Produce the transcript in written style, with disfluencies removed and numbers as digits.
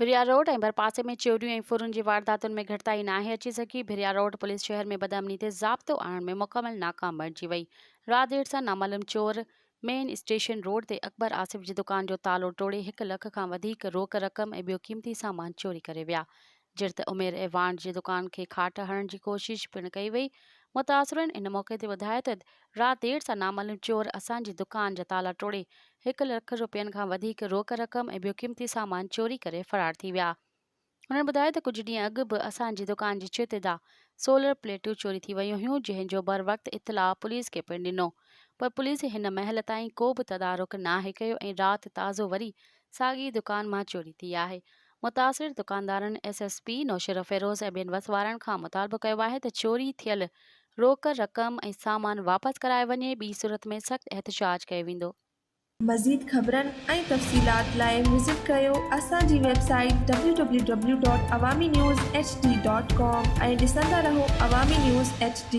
भिरिया रोड ऐं भरपासे में चोरियूं ऐं फुरुनि जी वारदातुनि में घटिताई नाहे अची सघी। भिरिया रोड पुलिस शहर में बदअमनी ते ज़ाब्तो आणण में मुकमल नाकाम बणिजी वई। राति देर सां नामालूम चोर मेन स्टेशन रोड ते अकबर आसिफ जी दुकान जो तालो तोड़े 1 लख खां वधीक रोक रक़म ऐं ॿियो क़ीमती सामान चोरी करे विया। जिरत उमेर ऐवान जी दुकान खे खाट हणण जी कोशिश पिणु कई वई। मुतासिरनि इन मौक़े ते ॿुधायो त राति देर सां नामालूम चोर असांजी दुकान जा ताला तोड़े 1 लख रुपयनि खां वधीक रोक रक़म ऐं ॿियो क़ीमती सामान चोरी करे फ़रार थी विया। उन्हनि ॿुधायो त कुझु ॾींहं अॻु बि असांजी दुकान जी छित तां सोलर प्लेटूं चोरी थी वियूं हुयूं, जंहिंजो बर वक़्तु इतलाउ पुलिस खे पिणु ॾिनो, पर पुलिस हिन महिल ताईं को बि तदारुक नाहे कयो ऐं राति ताज़ो वरी साॻी दुकान मां चोरी थी आहे। मुतासिर दुकानदारनि SSP नौशर फ़िरोज़ ऐं ॿियनि वसवारनि खां मुतालबो कयो आहे त चोरी थियल रोक रक़म ऐं सामान वापसि कराए वञे, ॿी सूरत में सख़्तु एहतिजाज कयो वेंदो। मज़ीद ख़बरनि ऐं तफ़सीलात लाइ विज़िट कयो असांजी वेबसाइट www.awamiNewsHD.com ऐं ॾिसंदा रहो अवामी न्यूज़ HD।